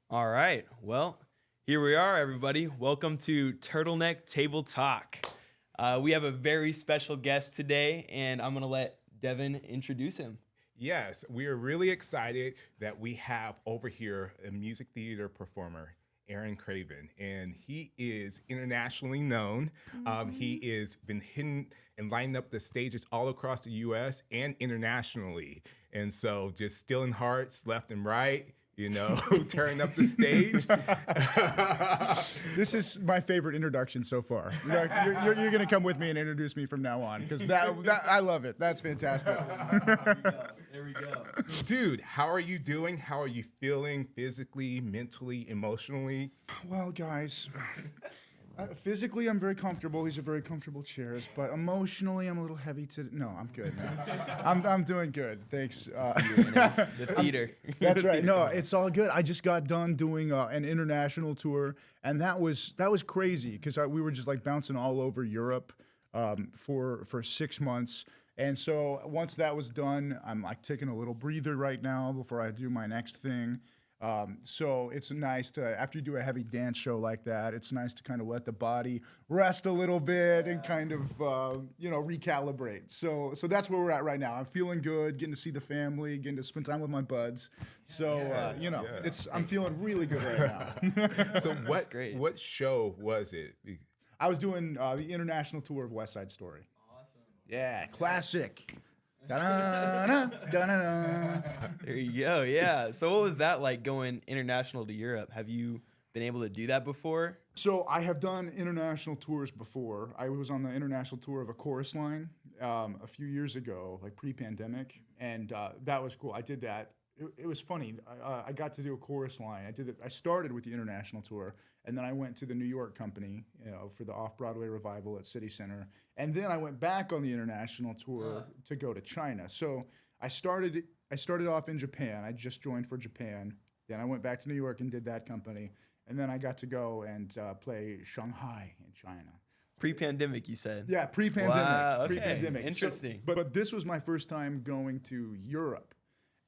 All right. Well, here we are, everybody. Welcome to Turtleneck Table Talk. We have a very special guest today, and I'm going to let Devin introduce him. Yes, we are really excited that we have over here a music theater performer, Aaron Craven, and he is internationally known. He is been hidden and lining up the stages all across the U.S. and internationally, and so just stealing hearts left and right. You know, turning up the stage. This is my favorite introduction so far. You're going to come with me and introduce me from now on because that I love it. That's fantastic. There we go. Dude, how are you doing? How are you feeling physically, mentally, emotionally? Well, guys, physically I'm very comfortable. These are very comfortable chairs, but emotionally I'm a little heavy to. No, I'm good, man. I'm doing good. Thanks. The theater. That's right. No, it's all good. I just got done doing an international tour, and that was crazy because we were just like bouncing all over Europe for 6 months. And so once that was done, I'm like taking a little breather right now before I do my next thing. So it's nice to, after you do a heavy dance show like that, it's nice to kind of let the body rest a little bit and kind of, recalibrate. So that's where we're at right now. I'm feeling good, getting to see the family, getting to spend time with my buds. So, I'm feeling really good right now. So great. what show was it? I was doing the international tour of West Side Story. Awesome. Yeah, classic. Da-da-da, da-da-da. There you go. Yeah. So what was that like going international to Europe? Have you been able to do that before? So I have done international tours before. I was on the international tour of a chorus line a few years ago, like pre-pandemic, and that was cool. I did that. It was funny. I got to do a chorus line. I started with the international tour, and then I went to the New York company, for the off-Broadway revival at City Center, and then I went back on the international tour to go to China. So I started off in Japan. I just joined for Japan. Then I went back to New York and did that company, and then I got to go and play Shanghai in China. Pre-pandemic, you said. Yeah, pre-pandemic. Wow, okay. Pre-pandemic. Interesting. But this was my first time going to Europe.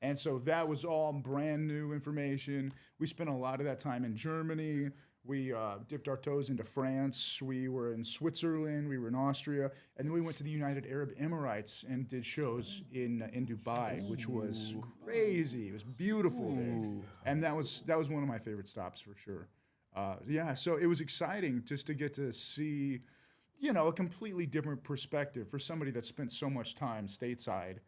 And so that was all brand new information. We spent a lot of that time in Germany. We dipped our toes into France. We were in Switzerland. We were in Austria. And then we went to the United Arab Emirates and did shows in Dubai, which was crazy. It was beautiful there. And that was one of my favorite stops for sure. So it was exciting just to get to see, a completely different perspective for somebody that spent so much time stateside.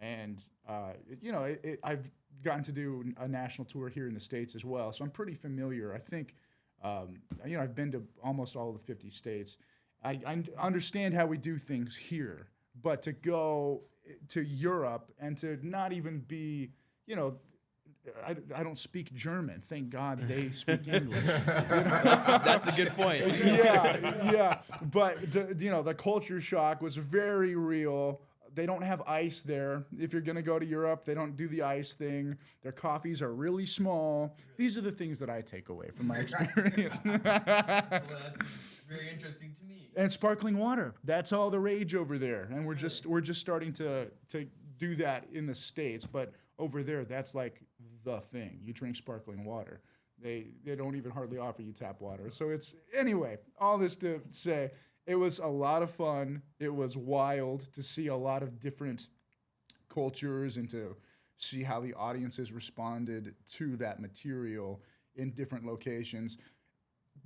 And, I've gotten to do a national tour here in the States as well. So I'm pretty familiar. I think, I've been to almost all of the 50 states. I understand how we do things here. But to go to Europe and to not even be, I don't speak German. Thank God they speak English. That's a good point. Yeah. But, the culture shock was very real. They don't have ice there. If you're going to go to Europe, they don't do the ice thing. Their coffees are really small. These are the things that I take away from my experience. Well, that's very interesting to me. And sparkling water. That's all the rage over there. And we're just starting to do that in the States, but over there that's like the thing. You drink sparkling water. They don't even hardly offer you tap water. So anyway, all this to say, it was a lot of fun. It was wild to see a lot of different cultures and to see how the audiences responded to that material in different locations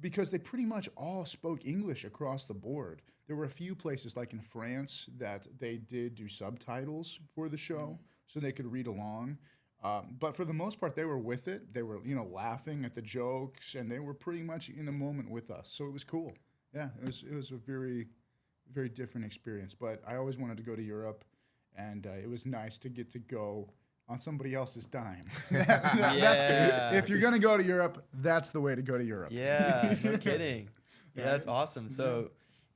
because they pretty much all spoke English across the board. There were a few places like in France that they did do subtitles for the show so they could read along. But for the most part, they were with it. They were, laughing at the jokes and they were pretty much in the moment with us. So it was cool. Yeah, it was a very, very different experience. But I always wanted to go to Europe, and it was nice to get to go on somebody else's dime. If you're going to go to Europe, that's the way to go to Europe. Yeah, no kidding. Yeah, that's awesome. So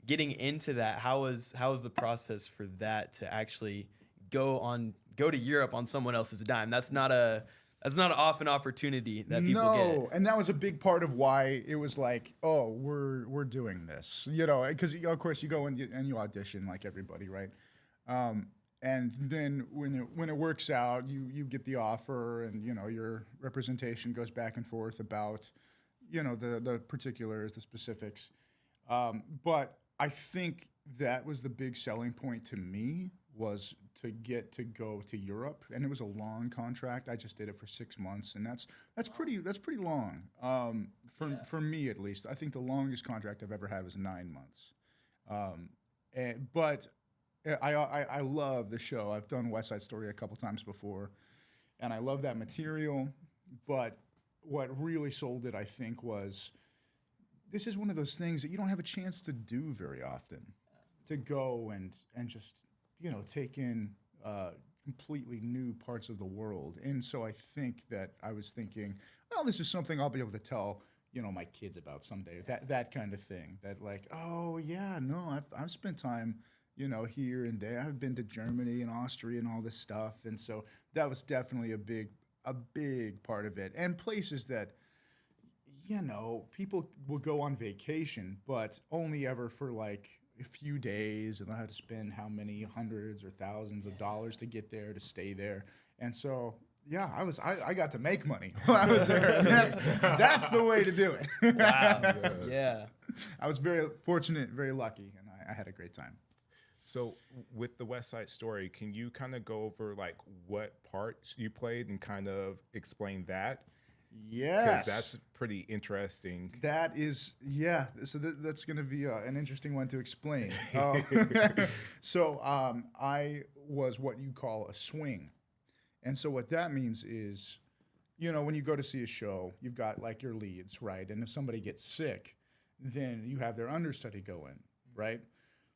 getting into that, how was the process for that to actually go to Europe on someone else's dime? That's not an often opportunity that people get. No, and that was a big part of why it was like, oh, we're doing this, because of course you go and you audition like everybody, right? and then when it works out, you get the offer, and your representation goes back and forth about the particulars, the specifics. But I think that was the big selling point to me, was to get to go to Europe, and it was a long contract. I just did it for 6 months, and that's pretty long for me, at least. I think the longest contract I've ever had was 9 months. But I love the show. I've done West Side Story a couple times before, and I love that material. But what really sold it, I think, was this is one of those things that you don't have a chance to do very often, to go and just take in completely new parts of the world. And so I think that I was thinking, well, this is something I'll be able to tell my kids about someday. That kind of thing. That like, oh yeah, no, I've spent time here and there. I've been to Germany and Austria and all this stuff. And so that was definitely a big part of it. And places that people will go on vacation, but only ever for like a few days, and they'll have to spend how many hundreds or thousands of dollars to get there, to stay there. And so, yeah, I got to make money while I was there. And that's the way to do it. Wow. Yes. Yeah. I was very fortunate, very lucky, and I had a great time. So with the West Side Story, can you kind of go over like what parts you played and kind of explain that? Yes. Because that's pretty interesting. That is, yeah. So that's going to be an interesting one to explain. So I was what you call a swing. And so what that means is, when you go to see a show, you've got like your leads, right? And if somebody gets sick, then you have their understudy go in, right?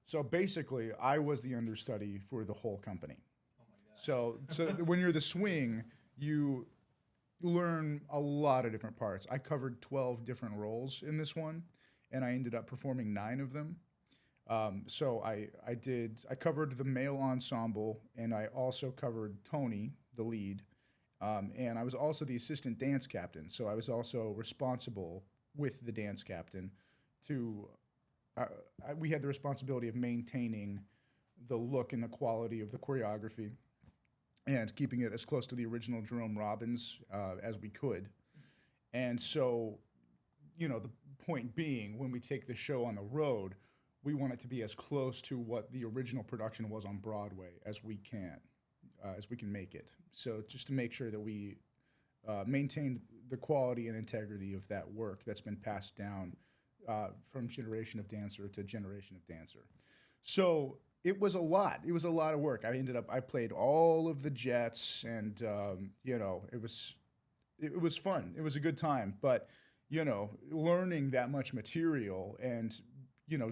So basically, I was the understudy for the whole company. Oh my God. So when you're the swing, you learn a lot of different parts. I covered 12 different roles in this one, and I ended up performing 9 of them. So I covered the male ensemble, and I also covered Tony, the lead, and I was also the assistant dance captain. So I was also responsible with the dance captain to. We had the responsibility of maintaining the look and the quality of the choreography, and keeping it as close to the original Jerome Robbins as we could. And so, the point being, when we take the show on the road, we want it to be as close to what the original production was on Broadway as we can make it. So just to make sure that we maintain the quality and integrity of that work that's been passed down from generation of dancer to generation of dancer. So it was a lot. It was a lot of work. I played all of the jets, and it was fun. It was a good time. But learning that much material, and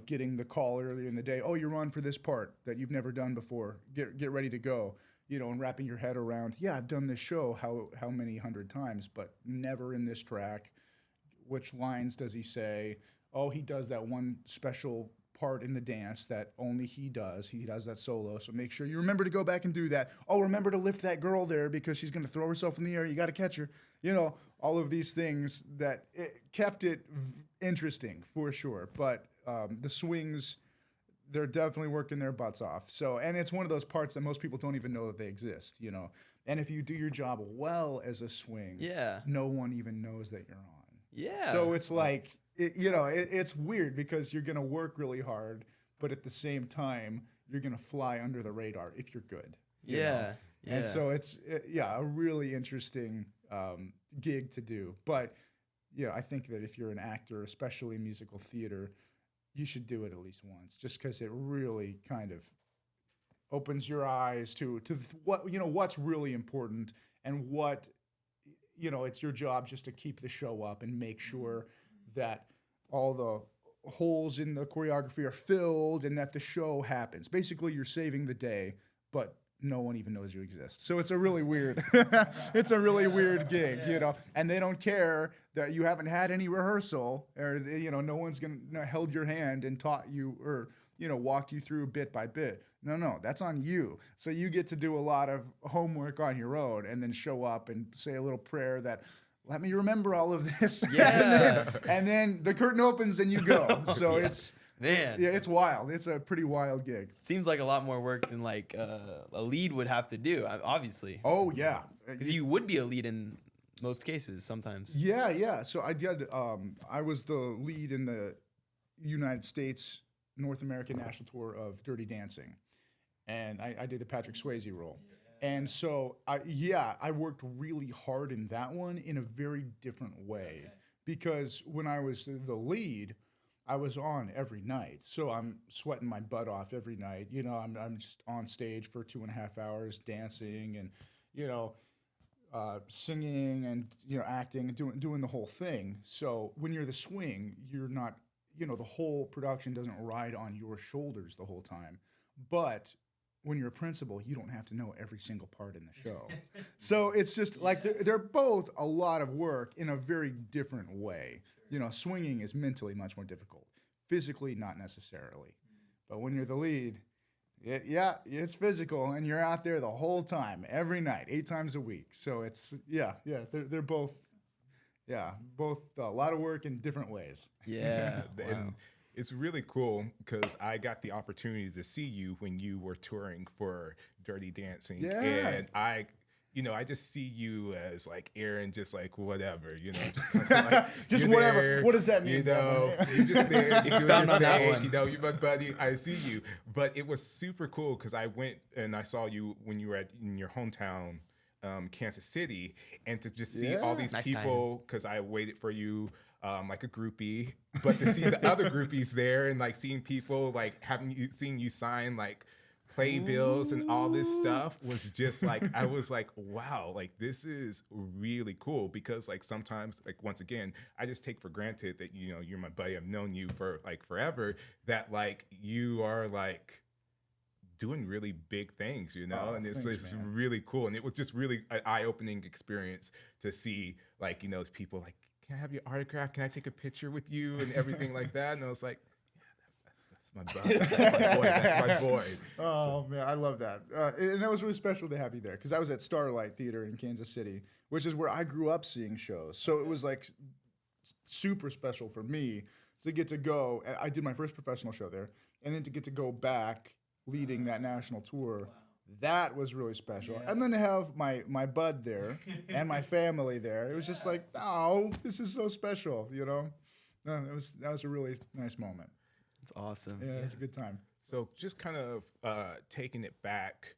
getting the call earlier in the day, oh, you're on for this part that you've never done before. Get ready to go. And wrapping your head around, yeah, I've done this show how many 100 times, but never in this track. Which lines does he say? Oh, he does that one special part in the dance that only he does. He does that solo. So make sure you remember to go back and do that. Oh, remember to lift that girl there because she's going to throw herself in the air. You got to catch her. All of these things that kept it interesting for sure. But the swings, they're definitely working their butts off. So, and it's one of those parts that most people don't even know that they exist, And if you do your job well as a swing, Yeah. no one even knows that you're on. Yeah. So it's like, it's weird because you're going to work really hard, but at the same time, you're going to fly under the radar if you're good. Yeah. And so it's a really interesting gig to do. But I think that if you're an actor, especially in musical theater, you should do it at least once, just because it really kind of opens your eyes to what what's really important, and what it's your job just to keep the show up and make sure that all the holes in the choreography are filled and that the show happens. Basically, you're saving the day, but no one even knows you exist. So it's a really weird, gig, and they don't care that you haven't had any rehearsal, or no one's gonna held your hand and taught you, or walked you through bit by bit. No, that's on you. So you get to do a lot of homework on your own, and then show up and say a little prayer that, let me remember all of this. Yeah. and then the curtain opens and you go. So Man, Yeah, it's wild. It's a pretty wild gig. seems like a lot more work than like a lead would have to do. Obviously, Oh yeah. because you would be a lead in most cases sometimes. Yeah. So I did. I was the lead in the United States North American National Tour of Dirty Dancing, and I did the Patrick Swayze role. And so I worked really hard in that one in a very different way because when I was the lead, I was on every night. So I'm sweating my butt off every night. You know, I'm just on stage for 2.5 hours dancing and, you know, singing and, you know, acting and doing the whole thing. So when you're the swing, you're not, you know, the whole production doesn't ride on your shoulders the whole time. But when you're a principal, you don't have to know every single part in the show. So it's just like they're both a lot of work in a very different way. You know, swinging is mentally much more difficult. Physically, not necessarily. But when you're the lead, it's physical, and you're out there the whole time, every night, 8 times a week. So it's, they're both a lot of work in different ways. Yeah, And it's really cool because I got the opportunity to see you when you were touring for Dirty Dancing. Yeah. And I just see you as like Aaron, just like whatever, you know, just kind of like Just you're whatever. there, What does that mean? You know, you're just there. You're doing Expound your on that thing, one. You know, you're my buddy. I see you. But it was super cool because I went and I saw you when you were in your hometown, Kansas City, and to just see all these Nice people, because I waited for you like a groupie, but to see the other groupies there and like seeing people like seeing you sign like playbills and all this stuff was just like, I was like, wow, like this is really cool because like sometimes, like once again, I just take for granted that, you know, you're my buddy, I've known you for like forever, that like you are like doing really big things, you know, and it's really cool. And it was just really an eye-opening experience to see like, you know, people like, can I have your autograph? Can I take a picture with you and everything like that? And I was like, yeah, that's my buddy. That's my boy. That's my boy. Oh, man, I love that. And that was really special to have you there because I was at Starlight Theater in Kansas City, which is where I grew up seeing shows. So it was like super special for me to get to go. I did my first professional show there, and then to get to go back leading that national tour. That was really special. Yeah. And then to have my bud there and my family there, it was just like, oh, this is so special, you know? That was a really nice moment. it's awesome. Yeah, it was a good time. So just kind of taking it back,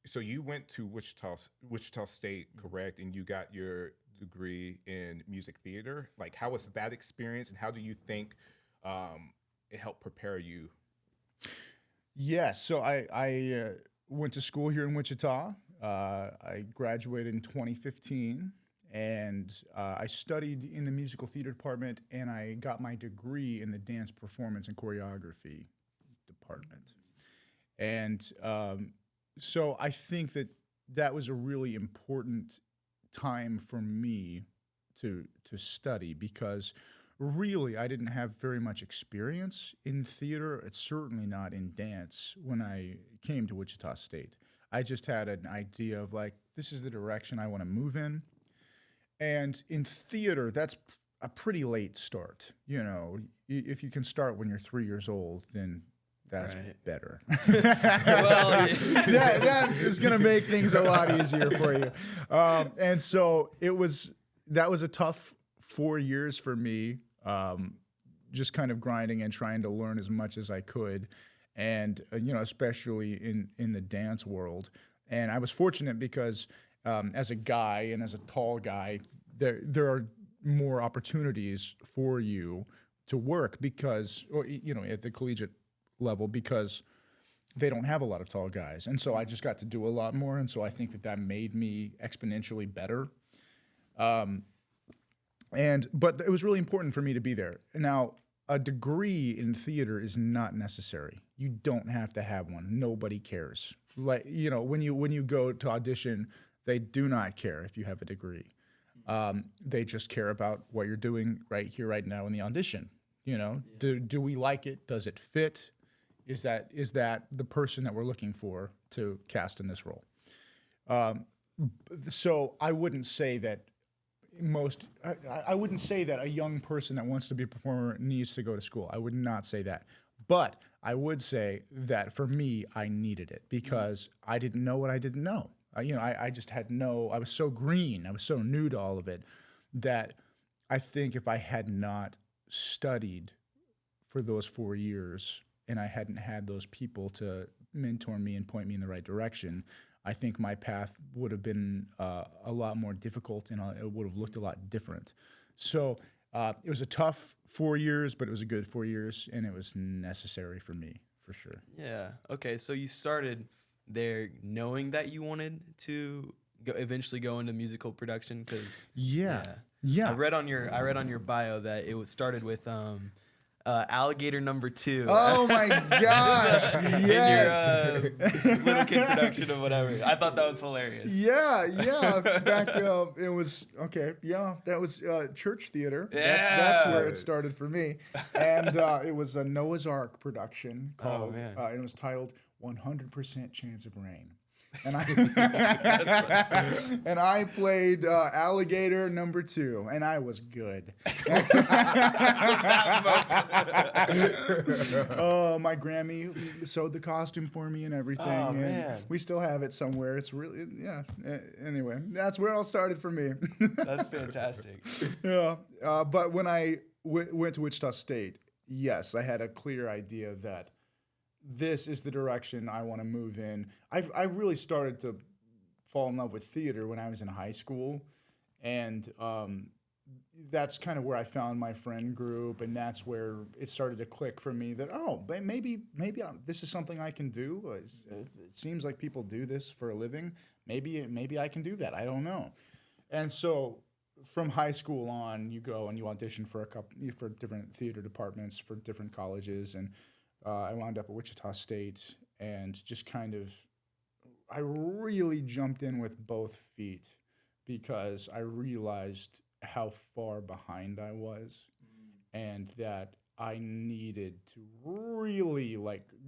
so you went to Wichita State, correct? And you got your degree in music theater. Like, how was that experience, and how do you think it helped prepare you? Yes, so I went to school here in Wichita. I graduated in 2015, and I studied in the musical theater department, and I got my degree in the dance performance and choreography department. And so I think that was a really important time for me to study because really I didn't have very much experience in theater. It's certainly not in dance when I came to Wichita State. I just had an idea of like, this is the direction I want to move in. And in theater, that's a pretty late start. You know, if you can start when you're 3 years old, then that's better. Well, that is going to make things a lot easier for you. And so that was a tough 4 years for me, just kind of grinding and trying to learn as much as I could, and you know, especially in the dance world. And I was fortunate because as a guy and as a tall guy, there are more opportunities for you to work because, or you know, at the collegiate level, because they don't have a lot of tall guys. And so I just got to do a lot more, and so I think that made me exponentially better. But it was really important for me to be there. Now, a degree in theater is not necessary. You don't have to have one. Nobody cares. Like, you know, when you go to audition, they do not care if you have a degree. They just care about what you're doing right here, right now in the audition. You know, do we like it? Does it fit? Is that the person that we're looking for to cast in this role? So I wouldn't say that I wouldn't say that a young person that wants to be a performer needs to go to school. I would not say that. But I would say that for me, I needed it because I didn't know what I didn't know. I just had I was so green. I was so new to all of it that I think if I had not studied for those 4 years and I hadn't had those people to mentor me and point me in the right direction, I think my path would have been a lot more difficult and it would have looked a lot different. So it was a tough 4 years, but it was a good 4 years, and it was necessary for me, for sure. Yeah. Okay. So you started there knowing that you wanted to eventually go into musical production, because Yeah. I read on your bio that it was started with Alligator Number 2. Oh my gosh! In Yes. your little kid production of whatever. I thought that was hilarious. Yeah. Back it was okay. Yeah, that was church theater. That's where it started for me, and it was a Noah's Ark production called. It was titled "100% Chance of Rain." And I played Alligator Number 2, and I was good. Oh, my Grammy sewed the costume for me and everything. Oh, and man. we still have it somewhere. It's really, Anyway, that's where it all started for me. That's fantastic. Yeah. But when I went to Wichita State, yes, I had a clear idea that this is the direction I want to move in. I really started to fall in love with theater when I was in high school, and that's kind of where I found my friend group, and that's where it started to click for me that maybe this is something I can do. It seems like people do this for a living. Maybe I can do that. I don't know. And so from high school on, you go and you audition for different theater departments for different colleges, and I wound up at Wichita State, and just I really jumped in with both feet because I realized how far behind I was, and that I needed to really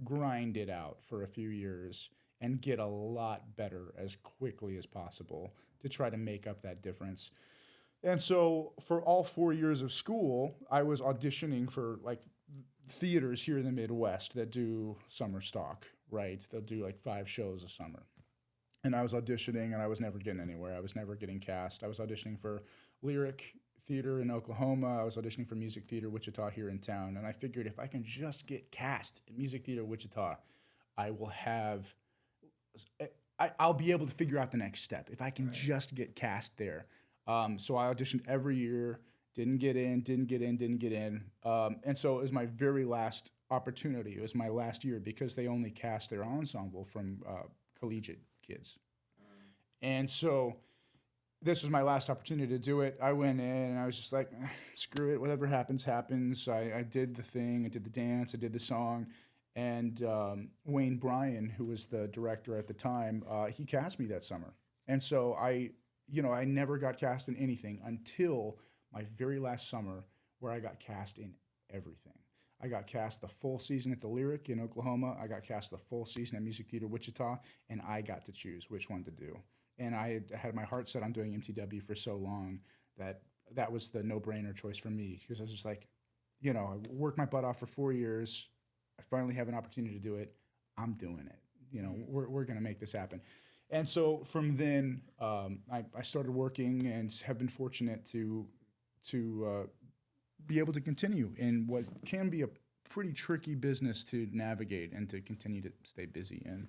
grind it out for a few years and get a lot better as quickly as possible to try to make up that difference. And so for all 4 years of school, I was auditioning for theaters here in the Midwest that do summer stock, right? They'll do 5 shows a summer. And I was auditioning, and I was never getting anywhere. I was never getting cast. I was auditioning for Lyric Theater in Oklahoma. I was auditioning for Music Theater Wichita here in town. And I figured if I can just get cast at Music Theater Wichita, I'll be able to figure out the next step if I can just get cast there. So I auditioned every year. Didn't get in. And so it was my very last opportunity. It was my last year because they only cast their ensemble from collegiate kids. And so this was my last opportunity to do it. I went in and I was just like, screw it. Whatever happens, happens. I did the thing. I did the dance. I did the song. And Wayne Bryan, who was the director at the time, he cast me that summer. And so I never got cast in anything until my very last summer, where I got cast in everything. I got cast the full season at the Lyric in Oklahoma. I got cast the full season at Music Theater Wichita, and I got to choose which one to do. And I had my heart set on doing MTW for so long that was the no-brainer choice for me, because I was just like, I worked my butt off for 4 years. I finally have an opportunity to do it. I'm doing it. We're going to make this happen. And so from then, I started working and have been fortunate to be able to continue in what can be a pretty tricky business to navigate and to continue to stay busy in.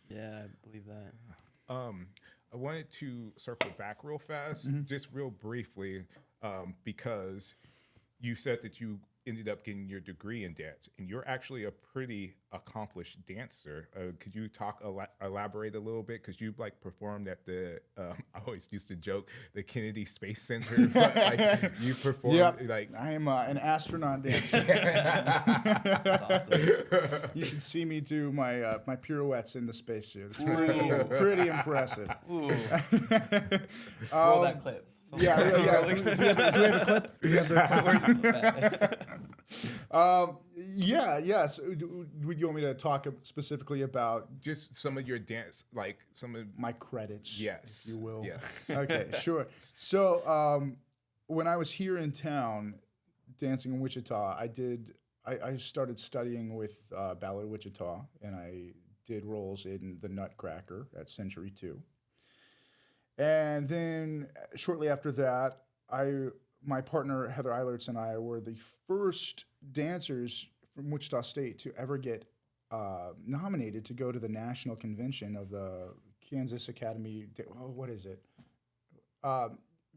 Yeah, I believe that. I wanted to circle back real fast, just real briefly, because you said that you ended up getting your degree in dance, and you're actually a pretty accomplished dancer. Could you elaborate a little bit? Because you performed at the, I always used to joke, the Kennedy Space Center, but you performed I am an astronaut dancer. That's awesome. You should see me do my pirouettes in the spacesuit. It's pretty impressive. Roll that clip. Yeah. Do we have a clip? Where's the Yeah, yes. Would you want me to talk specifically about Just some of your dance, like some of. my credits, Yes. if you will? Yes. Okay, sure. So, when I was here in town, dancing in Wichita, I started studying with Ballet Wichita, and I did roles in The Nutcracker at Century 2. And then shortly after that, my partner Heather Eilertz and I were the first dancers from Wichita State to ever get nominated to go to the national convention of the Kansas Academy. Oh, what is it? Uh,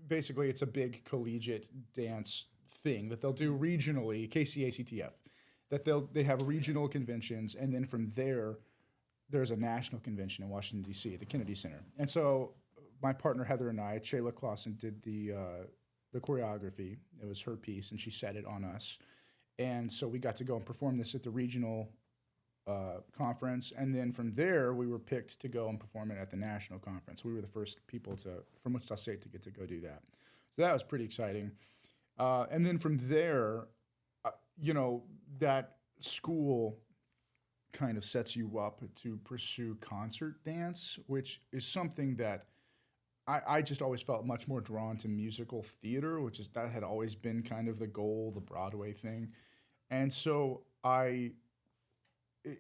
Basically, it's a big collegiate dance thing that they'll do regionally, KCACTF. That they have regional conventions, and then from there, there's a national convention in Washington D.C. at the Kennedy Center. And so, my partner Heather and I, Shayla Clausen, did the choreography. It was her piece, and she set it on us. And so we got to go and perform this at the regional conference, and then from there we were picked to go and perform it at the national conference. We were the first people from Wichita State to get to go do that. So that was pretty exciting. And then from there, that school kind of sets you up to pursue concert dance, which is something that I just always felt much more drawn to musical theater, that had always been kind of the goal, the Broadway thing. And so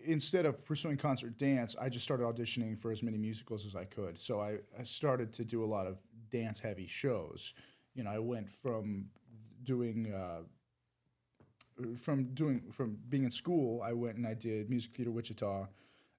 instead of pursuing concert dance, I just started auditioning for as many musicals as I could. So I started to do a lot of dance heavy shows. I went from being in school, I went and I did Music Theater Wichita.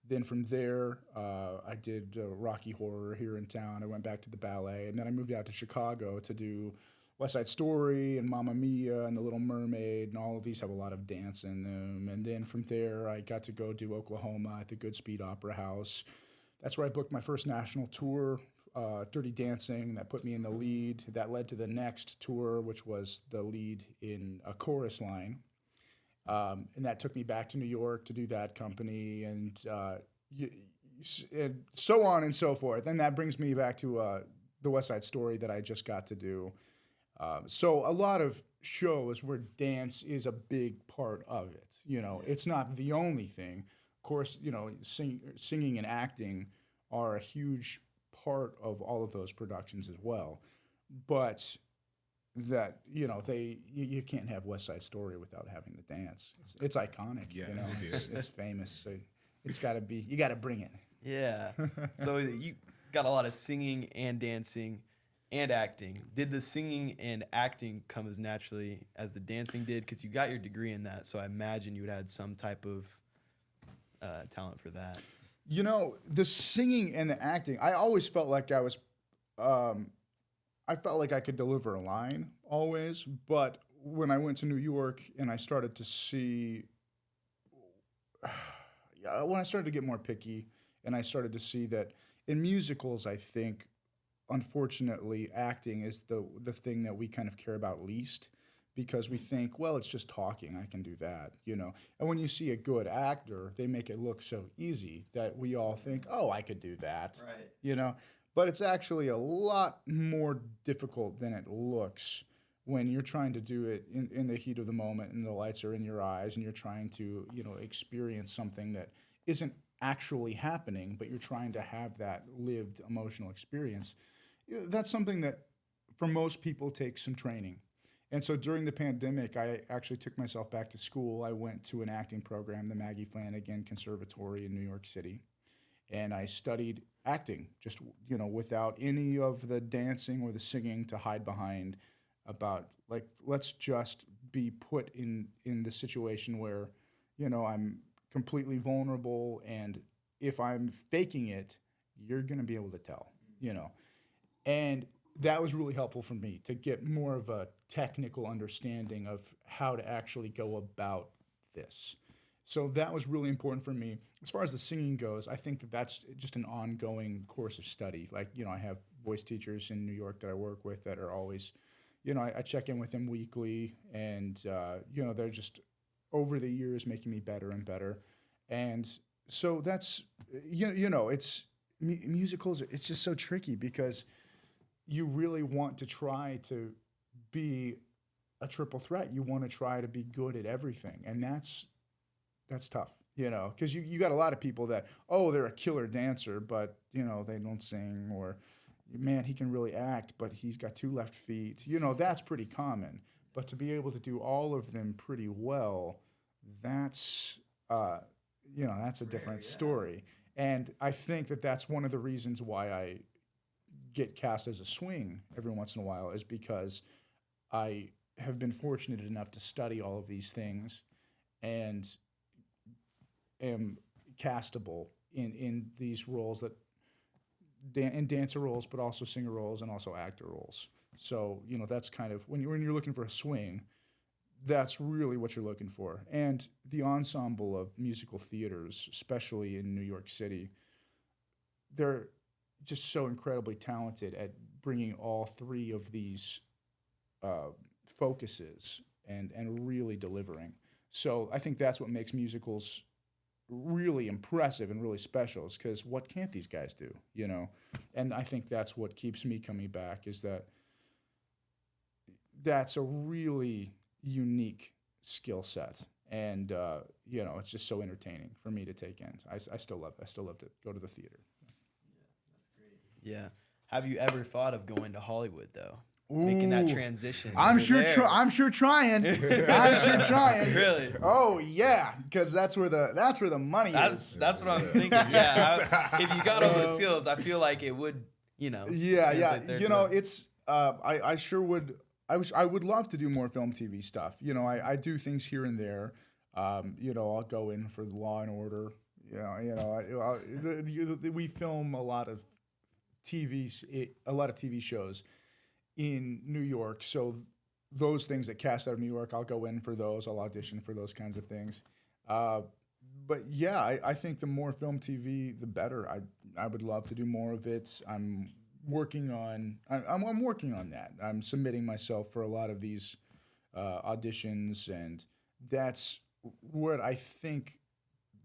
Then from there, I did Rocky Horror here in town. I went back to the ballet, and then I moved out to Chicago to do West Side Story and Mamma Mia and The Little Mermaid, and all of these have a lot of dance in them. And then from there, I got to go do Oklahoma at the Goodspeed Opera House. That's where I booked my first national tour, Dirty Dancing. That put me in the lead. That led to the next tour, which was the lead in a chorus line. And that took me back to New York to do that company, and so on and so forth. And that brings me back to the West Side Story that I just got to do. So a lot of shows where dance is a big part of it. It's not the only thing. Of course, singing and acting are a huge part of all of those productions as well. But that you can't have West Side Story without having the dance. It's iconic. Yes, it is. It's famous. So it's got to be. You got to bring it. Yeah. So you got a lot of singing and dancing and acting. Did the singing and acting come as naturally as the dancing did? Because you got your degree in that, so I imagine you would have had some type of talent for that. The singing and the acting, I always felt like I was, I felt like I could deliver a line always. But when I went to New York and I started to see, when I started to get more picky and I started to see that in musicals, I think, unfortunately, acting is the thing that we kind of care about least, because we think, well, it's just talking. I can do that, And when you see a good actor, they make it look so easy that we all think, oh, I could do that, Right. But it's actually a lot more difficult than it looks when you're trying to do it in the heat of the moment and the lights are in your eyes and you're trying to, experience something that isn't actually happening, but you're trying to have that lived emotional experience. That's something that for most people takes some training. And so during the pandemic, I actually took myself back to school. I went to an acting program, the Maggie Flanagan Conservatory in New York City, and I studied acting just, without any of the dancing or the singing to hide behind, about like, let's just be put in the situation where, I'm completely vulnerable, and if I'm faking it, you're going to be able to tell, And that was really helpful for me to get more of a technical understanding of how to actually go about this. So that was really important for me. As far as the singing goes, I think that that's just an ongoing course of study. Like, I have voice teachers in New York that I work with that are always, I check in with them weekly, and, they're just over the years making me better and better. And so that's, it's musicals, it's just so tricky because you really want to try to be a triple threat. You want to try to be good at everything, and that's tough, because you got a lot of people that, oh, they're a killer dancer, but they don't sing, or man, he can really act, but he's got 2 left feet. That's pretty common. But to be able to do all of them pretty well, that's that's a different story. And I think that that's one of the reasons why I get cast as a swing every once in a while, is because I have been fortunate enough to study all of these things and am castable in these roles, that in dancer roles, but also singer roles and also actor roles. So that's kind of when you're looking for a swing, that's really what you're looking for. And the ensemble of musical theaters, especially in New York City, they're just so incredibly talented at bringing all 3 of these focuses and really delivering. So I think that's what makes musicals really impressive and really special, is because what can't these guys do, And I think that's what keeps me coming back, is that's a really unique skill set, and it's just so entertaining for me to take in. I still love to go to the theater. Yeah. Have you ever thought of going to Hollywood though? Making that transition. I'm sure trying. Really? Oh yeah, because that's where the money is. That's what I'm thinking. Yeah. If you got all the skills, I feel like it would, Yeah. It's I sure would. I would love to do more film, TV stuff. I do things here and there. I'll go in for Law and Order. We film a lot of TV shows in New York. So those things that cast out of New York, I'll go in for those. I'll audition for those kinds of things. But yeah, I think the more film, TV, the better. I would love to do more of it. I'm working on that. I'm submitting myself for a lot of these auditions, and that's what I think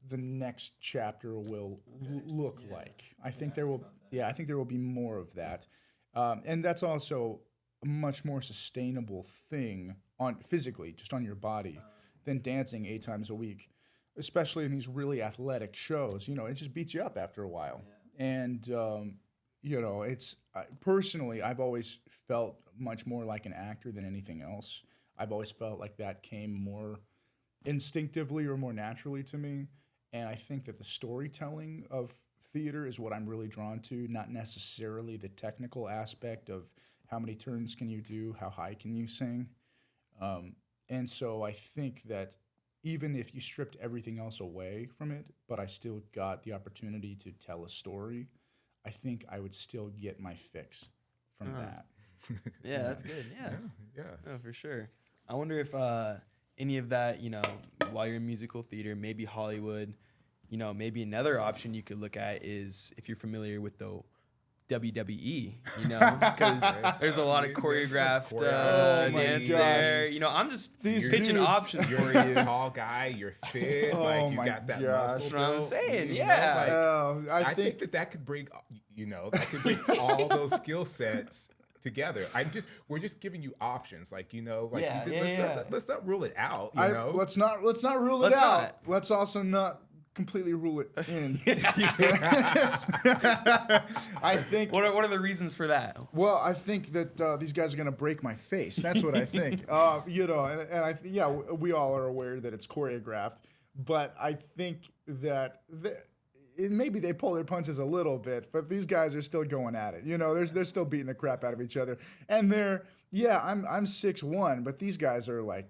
the next chapter will look like. I think there will be more of that, and that's also a much more sustainable thing physically, just on your body, than dancing 8 times a week, especially in these really athletic shows. It just beats you up after a while, and personally, I've always felt much more like an actor than anything else. I've always felt like that came more instinctively or more naturally to me. And I think that the storytelling of theater is what I'm really drawn to, not necessarily the technical aspect of how many turns can you do, how high can you sing. And so I think that even if you stripped everything else away from it, but I still got the opportunity to tell a story, I think I would still get my fix from that. Yeah, that's good. Yeah. No, for sure. I wonder if any of that, while you're in musical theater, maybe Hollywood, maybe another option you could look at is, if you're familiar with the WWE, because there's a lot of choreographed dance there. I'm just pitching options for you. Tall guy, you're fit, you got that muscle. That's what I'm saying. I think that could bring, all those skill sets together. We're just giving you options, let's not rule it out. Let's not rule it out. Let's also not completely rule it in. I think. What are the reasons for that? Well, I think that these guys are gonna break my face. That's what I think. We all are aware that it's choreographed, but I think that maybe they pull their punches a little bit, but these guys are still going at it. They're still beating the crap out of each other, and I'm 6'1", but these guys are like,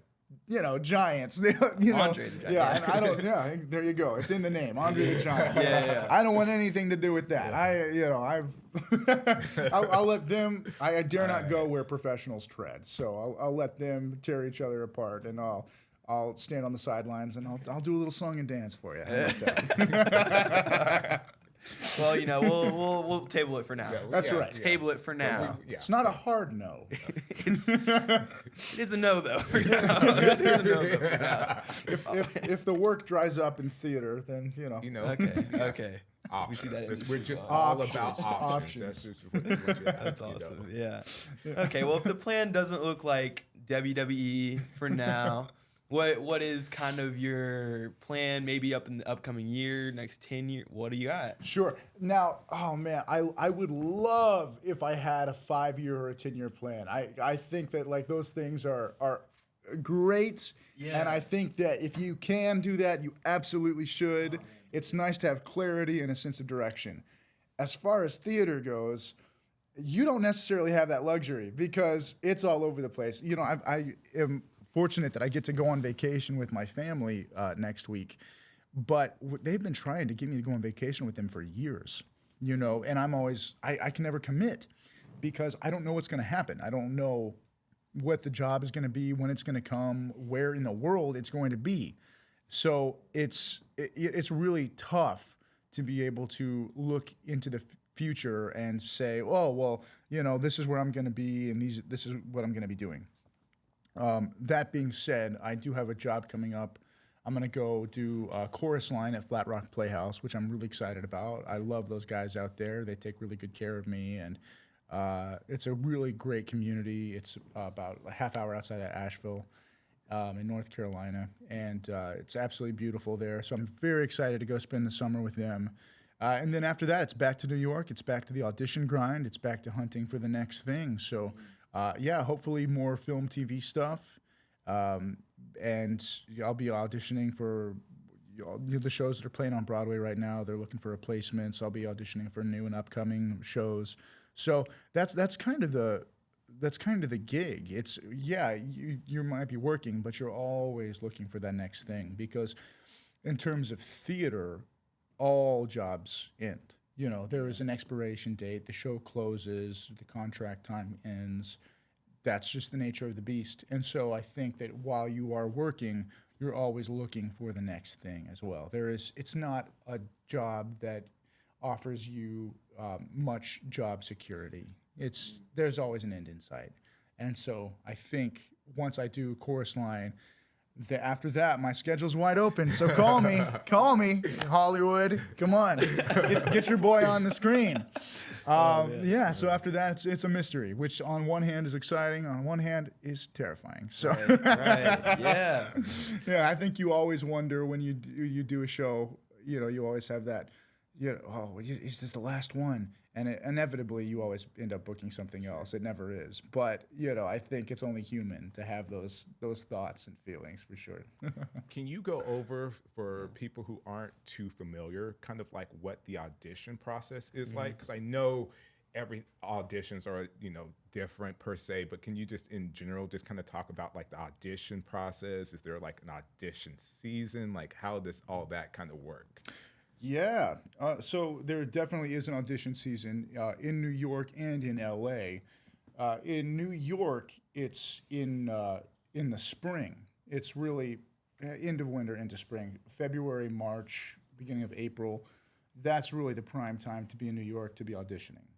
giants. Andre the Giant. Yeah, and I don't. Yeah, there you go. It's in the name, Andre the Giant. Yeah. I don't want anything to do with that. I'll let them. I dare not go where professionals tread. So I'll let them tear each other apart, and I'll stand on the sidelines and I'll do a little song and dance for you. How about that? Well, we'll table it for now. That's right. Table it for now. It's not a hard no. It is a no though. It is a no though for now. If the work dries up in theater, then Okay. Options. We're just all about options. That's awesome. Yeah. Okay. Well, if the plan doesn't look like WWE for now. What is kind of your plan maybe up in the upcoming year, next 10 years? What do you got? Sure. Now, oh man, I would love if I had a 5-year or a 10-year plan. I think that like those things are great. Yeah. And I think that if you can do that, you absolutely should. It's nice to have clarity and a sense of direction. As far as theater goes, you don't necessarily have that luxury because it's all over the place. You know, I am fortunate that I get to go on vacation with my family next week, but they've been trying to get me to go on vacation with them for years, you know, and I'm always, I can never commit because I don't know what's going to happen. I don't know what the job is going to be, when it's going to come, where in the world it's going to be. So it's really tough to be able to look into the future and say, oh, well, you know, this is where I'm going to be and this is what I'm going to be doing. That being said, I do have a job coming up. I'm going to go do a chorus line at Flat Rock Playhouse, which I'm really excited about. I love those guys out there. They take really good care of me, and it's a really great community. It's about a half hour outside of Asheville in North Carolina, and it's absolutely beautiful there. So I'm very excited to go spend the summer with them. And then after that, it's back to New York. It's back to the audition grind. It's back to hunting for the next thing. So yeah, hopefully more film, TV stuff. And I'll be auditioning for the shows that are playing on Broadway right now. They're looking for replacements. I'll be auditioning for new and upcoming shows. So that's kind of the gig. It's you might be working, but you're always looking for that next thing, because in terms of theater, all jobs end. You know, there is an expiration date. The show closes. The contract time ends. That's just the nature of the beast. And so I think that while you are working, you're always looking for the next thing as well. It's not a job that offers you much job security. There's always an end in sight. And so I think once I do chorus line, after that, my schedule's wide open. So call me, Hollywood. Come on, get your boy on the screen. Yeah. So after that, it's a mystery, which on one hand is exciting, on one hand is terrifying. So right. Yeah. Yeah, I think you always wonder when you do a show. You know, you always have that. Is this the last one? And inevitably, you always end up booking something else. It never is. But, you know, I think it's only human to have those thoughts and feelings, for sure. Can you go over, for people who aren't too familiar, kind of like what the audition process is like? Because I know every auditions are, you know, different per se, but can you just in general just kind of talk about like the audition process? Is there like an audition season? Like how does all that kind of work? Yeah, so there definitely is an audition season in New York and in LA. In New York, it's in the spring. It's really end of winter into spring, February, March, beginning of April. That's really the prime time to be in New York to be auditioning.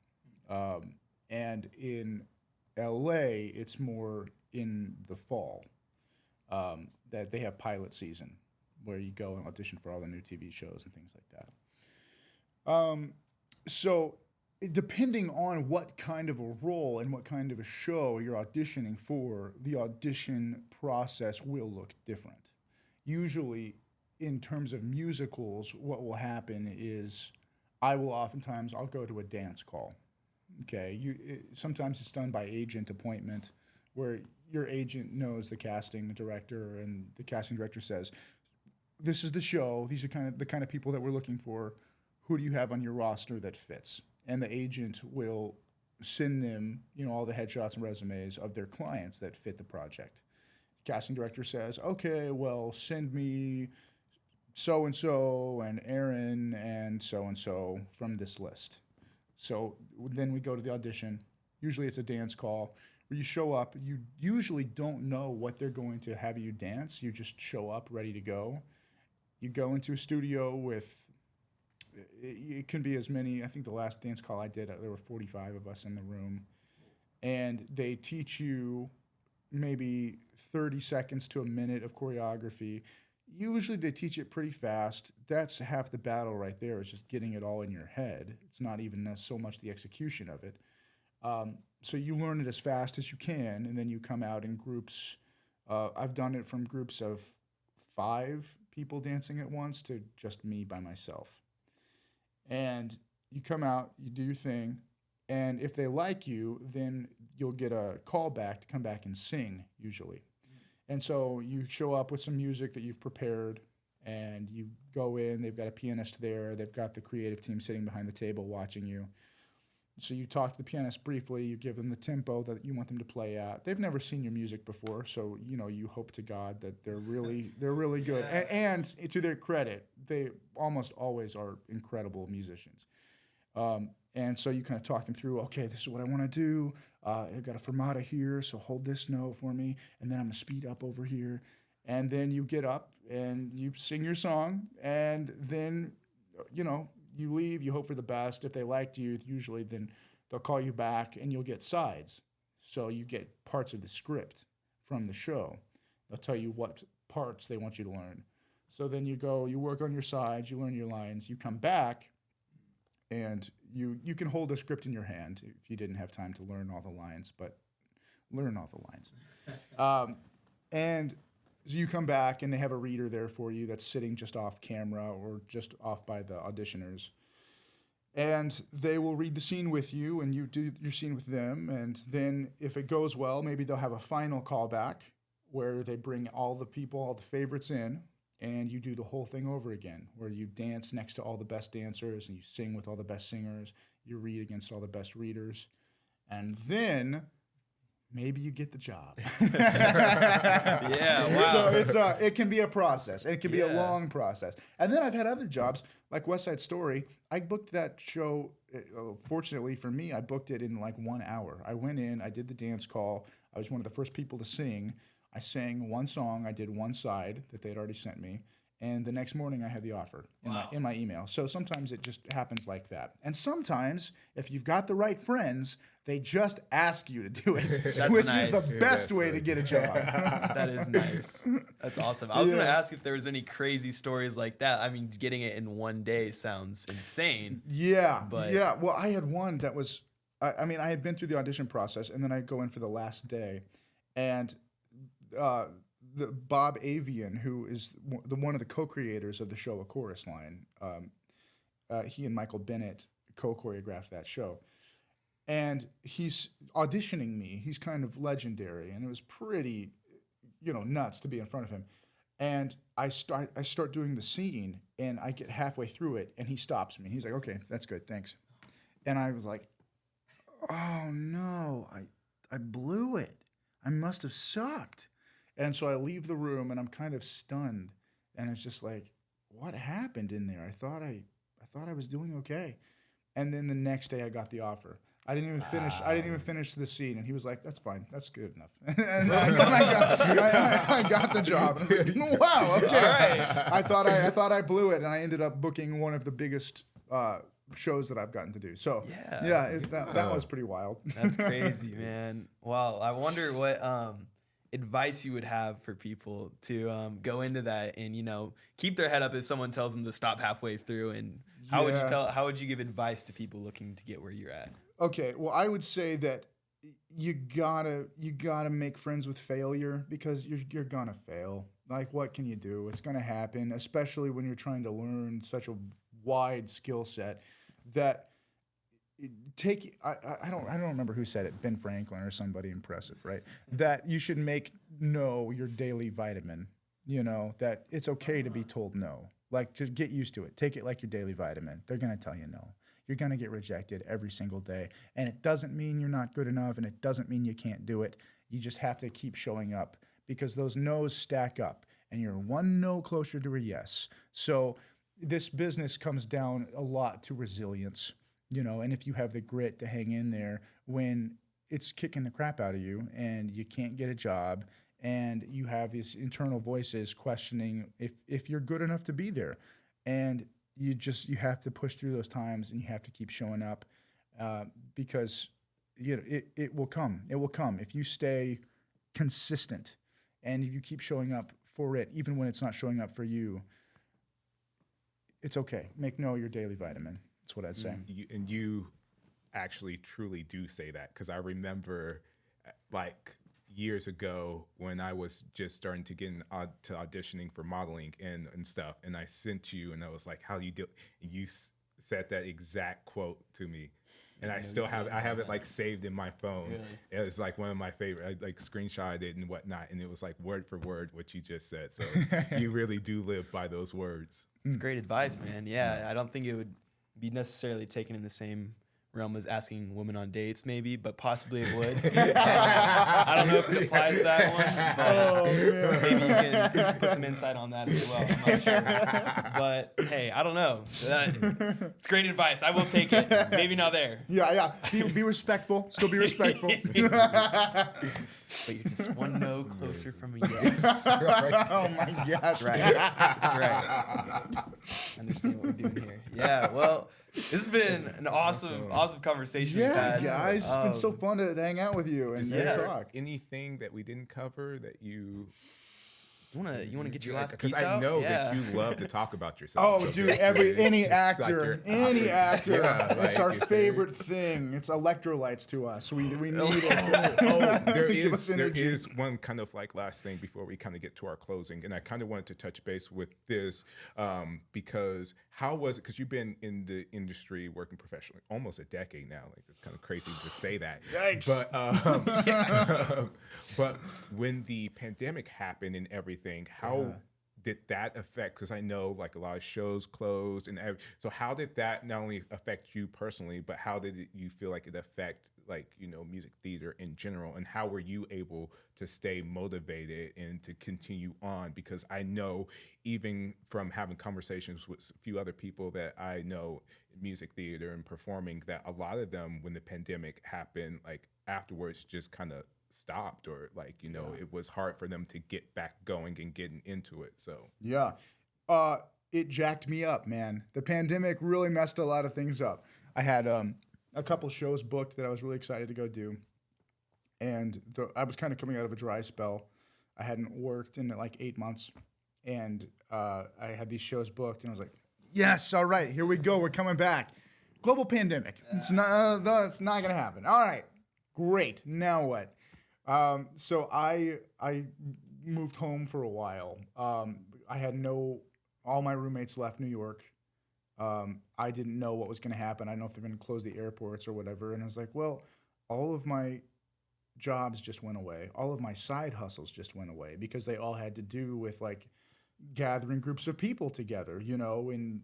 And in LA, it's more in the fall that they have pilot season, where you go and audition for all the new TV shows and things like that. So depending on what kind of a role and what kind of a show you're auditioning for, the audition process will look different. Usually, in terms of musicals, what will happen is I'll go to a dance call. Okay, sometimes it's done by agent appointment, where your agent knows the casting director, and the casting director says, this is the show. These are the kind of people that we're looking for. Who do you have on your roster that fits? And the agent will send them, you know, all the headshots and resumes of their clients that fit the project. The casting director says, okay, well, send me so-and-so and Aaron and so-and-so from this list. So then we go to the audition. Usually it's a dance call where you show up. You usually don't know what they're going to have you dance. You just show up ready to go. You go into a studio with, it can be as many, I think the last dance call I did, there were 45 of us in the room. And they teach you maybe 30 seconds to a minute of choreography. Usually they teach it pretty fast. That's half the battle right there, is just getting it all in your head. It's not even so much the execution of it. So you learn it as fast as you can, and then you come out in groups. I've done it from groups of 5 people dancing at once to just me by myself. And you come out, you do your thing, and if they like you, then you'll get a call back to come back and sing, usually. And so you show up with some music that you've prepared, and you go in, they've got a pianist there, they've got the creative team sitting behind the table watching you. So you talk to the pianist briefly, you give them the tempo that you want them to play at. They've never seen your music before, so you hope to God that they're really good. Yeah. And to their credit, they almost always are incredible musicians. And so you kind of talk them through, okay, this is what I want to do. I've got a fermata here, so hold this note for me, and then I'm going to speed up over here. And then you get up and you sing your song, and then, you leave, you hope for the best. If they liked you, usually then they'll call you back and you'll get sides. So you get parts of the script from the show. They'll tell you what parts they want you to learn. So then you go, you work on your sides, you learn your lines, you come back, and you can hold a script in your hand if you didn't have time to learn all the lines, but learn all the lines. And so you come back, and they have a reader there for you that's sitting just off camera or just off by the auditioners. And they will read the scene with you, and you do your scene with them. And then if it goes well, maybe they'll have a final callback where they bring all the people, all the favorites in, and you do the whole thing over again, where you dance next to all the best dancers, and you sing with all the best singers, you read against all the best readers. And then maybe you get the job. Yeah, wow. So it can be a process. It can be a long process. And then I've had other jobs, like West Side Story. I booked that show, fortunately for me, I booked it in like 1 hour. I went in, I did the dance call. I was one of the first people to sing. I sang one song, I did one side that they'd already sent me. And the next morning I had the offer in my email. So sometimes it just happens like that. And sometimes, if you've got the right friends, they just ask you to do it, which nice. is the best way to get a job. That is nice. That's awesome. I was going to ask if there was any crazy stories like that. I mean, getting it in one day sounds insane. Yeah. Well, I had one that was, I had been through the audition process, and then I'd go in for the last day. And the Bob Avian, who is one of the co-creators of the show A Chorus Line, he and Michael Bennett co-choreographed that show. And he's auditioning me. He's kind of legendary, and it was pretty, nuts to be in front of him. And I start doing the scene, and I get halfway through it, and he stops me. He's like, "Okay, that's good, thanks." And I was like, "Oh no, I blew it. I must have sucked." And so I leave the room, and I'm kind of stunned, and it's just like, what happened in there? I thought I was doing okay. And then the next day I got the offer. I didn't even finish the scene, and he was like, "That's fine. That's good enough." And I got the job. I was like, "Wow, okay." All right. I thought I blew it, and I ended up booking one of the biggest shows that I've gotten to do. So that was pretty wild. That's crazy, man. Wow. I wonder what advice you would have for people to go into that and keep their head up if someone tells them to stop halfway through, and how would you give advice to people looking to get where you're at? Okay, well, I would say that you gotta make friends with failure, because you're gonna fail. Like, what can you do? It's gonna happen, especially when you're trying to learn such a wide skill set. That I don't remember who said it, Ben Franklin or somebody impressive, right? That you should make no your daily vitamin. That it's okay to be told no. Like, just get used to it. Take it like your daily vitamin. They're gonna tell you no. You're going to get rejected every single day. And it doesn't mean you're not good enough, and it doesn't mean you can't do it. You just have to keep showing up, because those no's stack up, and you're one no closer to a yes. So this business comes down a lot to resilience, and if you have the grit to hang in there when it's kicking the crap out of you and you can't get a job, and you have these internal voices questioning if you're good enough to be there. And you have to push through those times, and you have to keep showing up, because it will come. It will come if you stay consistent, and if you keep showing up for it, even when it's not showing up for you. It's okay. Make no your daily vitamin. That's what I'd say. actually truly do say that, because I remember like years ago when I was just starting to get to auditioning for modeling and stuff, and I sent you and I was like, how do you do? And you said that exact quote to me. And I still have it like saved in my phone. Really? It's like one of my favorite. I like screenshot it and whatnot, and it was like word for word what you just said. So you really do live by those words. It's great advice, man. Yeah, I don't think it would be necessarily taken in the same realm as asking women on dates, maybe, but possibly it would. I don't know if it applies to that one, but maybe you can put some insight on that as well. I'm not sure. But hey, I don't know. It's great advice. I will take it. Maybe not there. Yeah. Be respectful. Still be respectful. But you're just one no closer from a yes. Oh my gosh. That's right. That's right. Understand what we're doing here. Yeah, well, this has been an awesome conversation we've had. Guys, it's been so fun to hang out with you and talk. Anything that we didn't cover that you wanna get your last piece because I out? know that you love to talk about yourself. Oh, so dude, any actor, Yeah, it's our favorite thing. It's electrolytes to us. We need it. There is one kind of like last thing before we kind of get to our closing, and I kind of wanted to touch base with this because how was it? Because you've been in the industry working professionally almost a decade now. Like, it's kind of crazy to say that. Yikes! But when the pandemic happened and everything, how did that affect? Because I know like a lot of shows closed, and so how did that not only affect you personally, but how did you feel like it affect like music theater in general, and how were you able to stay motivated and to continue on? Because I know even from having conversations with a few other people that I know in music theater and performing, that a lot of them when the pandemic happened, like afterwards just kind of stopped, or like it was hard for them to get back going and getting into it. So it jacked me up, man. The pandemic really messed a lot of things up. I had a couple shows booked that I was really excited to go do, and I was kind of coming out of a dry spell. I hadn't worked in like 8 months, and I had these shows booked, and I was like, yes, all right, here we go, we're coming back. Global pandemic. It's not gonna happen. All right, great. Now what? So I moved home for a while. I had all my roommates left New York. I didn't know what was going to happen. I don't know if they're going to close the airports or whatever. And I was like, well, all of my jobs just went away. All of my side hustles just went away because they all had to do with like gathering groups of people together. In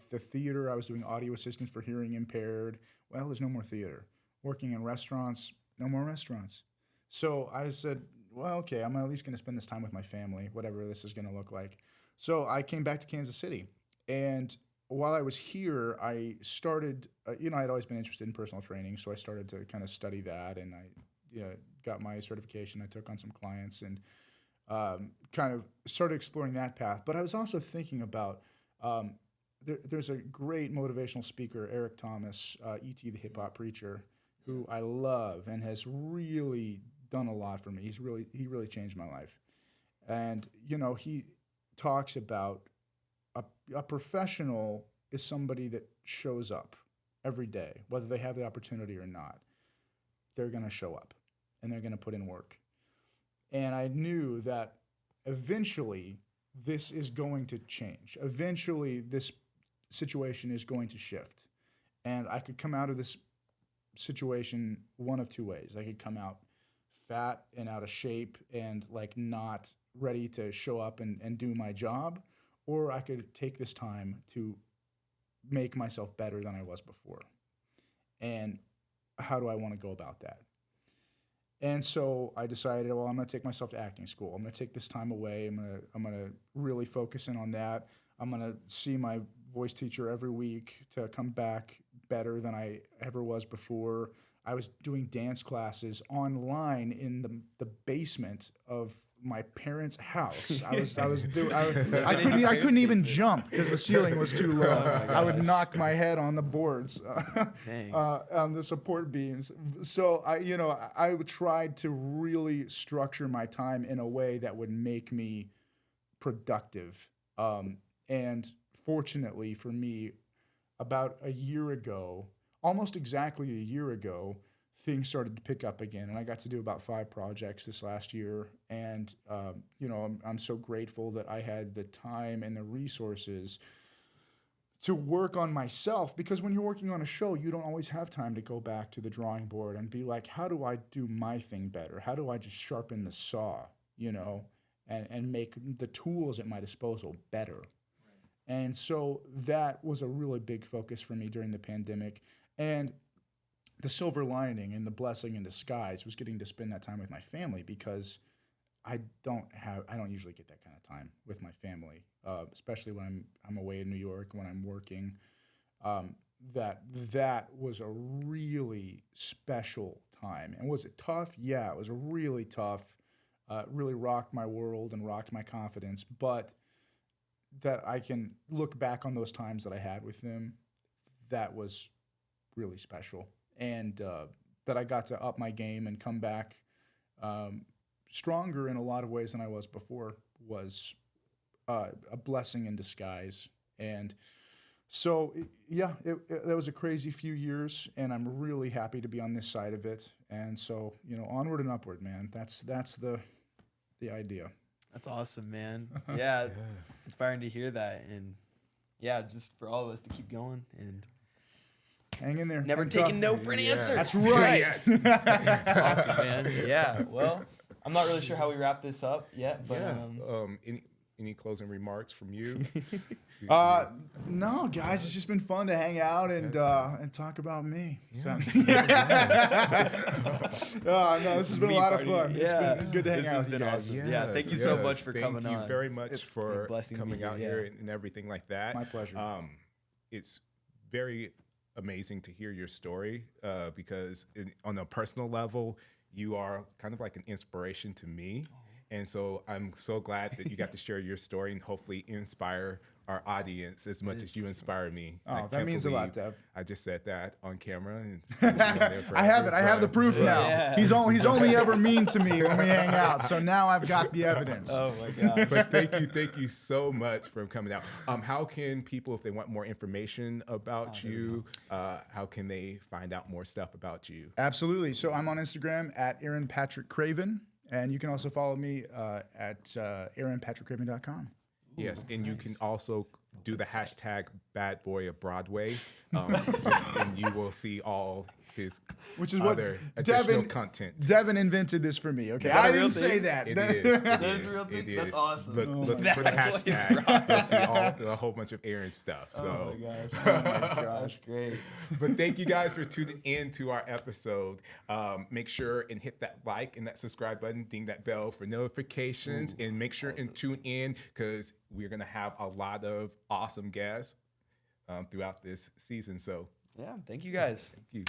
the theater, I was doing audio assistance for hearing impaired. Well, there's no more theater. Working in restaurants, no more restaurants. So I said, well, okay, I'm at least going to spend this time with my family, whatever this is going to look like. So I came back to Kansas City. And while I was here, I started, I'd always been interested in personal training. So I started to kind of study that. And I got my certification. I took on some clients and kind of started exploring that path. But I was also thinking about, there's a great motivational speaker, Eric Thomas, E.T. the Hip Hop Preacher, who I love and has really done a lot for me. He really changed my life. And, he talks about a professional is somebody that shows up every day, whether they have the opportunity or not. They're going to show up and they're going to put in work. And I knew that eventually this is going to change. Eventually this situation is going to shift. And I could come out of this situation one of two ways. I could come out fat and out of shape and like not ready to show up and do my job, or I could take this time to make myself better than I was before. And how do I want to go about that? And so I decided, well, I'm going to take myself to acting school. I'm going to take this time away. I'm going to really focus in on that. I'm going to see my voice teacher every week to come back better than I ever was before. I was doing dance classes online in the basement of my parents' house. I couldn't even jump because the ceiling was too low. I would knock my head on the boards, on the support beams. So I tried to really structure my time in a way that would make me productive. And fortunately for me, about a year ago, almost exactly a year ago, things started to pick up again, and I got to do about 5 projects this last year. And I'm so grateful that I had the time and the resources to work on myself, because when you're working on a show, you don't always have time to go back to the drawing board and be like, how do I do my thing better? How do I just sharpen the saw, and make the tools at my disposal better? And so that was a really big focus for me during the pandemic. And the silver lining and the blessing in disguise was getting to spend that time with my family, because I don't usually get that kind of time with my family, especially when I'm away in New York, when I'm working. That was a really special time. And was it tough? Yeah, it was really tough. Really rocked my world and rocked my confidence. But that I can look back on those times that I had with them, that was really special. And that I got to up my game and come back stronger in a lot of ways than I was before was a blessing in disguise. And so, that was a crazy few years, and I'm really happy to be on this side of it. And so, onward and upward, man. That's the idea. That's awesome, man. Yeah, it's inspiring to hear that. And yeah, just for all of us to keep going and hang in there. Never taking no for an answer. That's right. That's awesome, man. Yeah. Well, I'm not really sure how we wrap this up yet, but any closing remarks from you? No, guys, it's just been fun to hang out and talk about me. Yeah. No, this has been a lot of fun. Yeah. It's been good to hang This out has with you been guys. awesome. Yeah, thank you so much for coming on. Thank you very much It's been for a blessing to be coming out here, here and everything like that. My pleasure. It's very amazing to hear your story because on a personal level, you are kind of like an inspiration to me. And so I'm so glad that you got to share your story and hopefully inspire our audience as much as you inspire me. Oh, that means a lot, Dev. I just said that on camera. And I have it. I have the proof now. Yeah. He's only ever mean to me when we hang out. So now I've got the evidence. Oh my gosh. But thank you so much for coming out. How can people, if they want more information about you, how can they find out more stuff about you? Absolutely. So I'm on Instagram at Aaron Patrick Craven, and you can also follow me at AaronPatrickCraven.com. Yes, and you can also do the hashtag Bad Boy of Broadway, and you will see all his other additional content. Devin invented this for me. Okay, Is that I a real didn't say thing? that. It is. That is a real thing? That's awesome. Look for the hashtag. You'll see a whole bunch of Aaron stuff. So. Oh my gosh. That's great. But thank you guys for tuning in to our episode. Make sure and hit that like and that subscribe button, ding that bell for notifications, and make sure and tune in because we're going to have a lot of awesome guests throughout this season. So Yeah, thank you guys. thank you.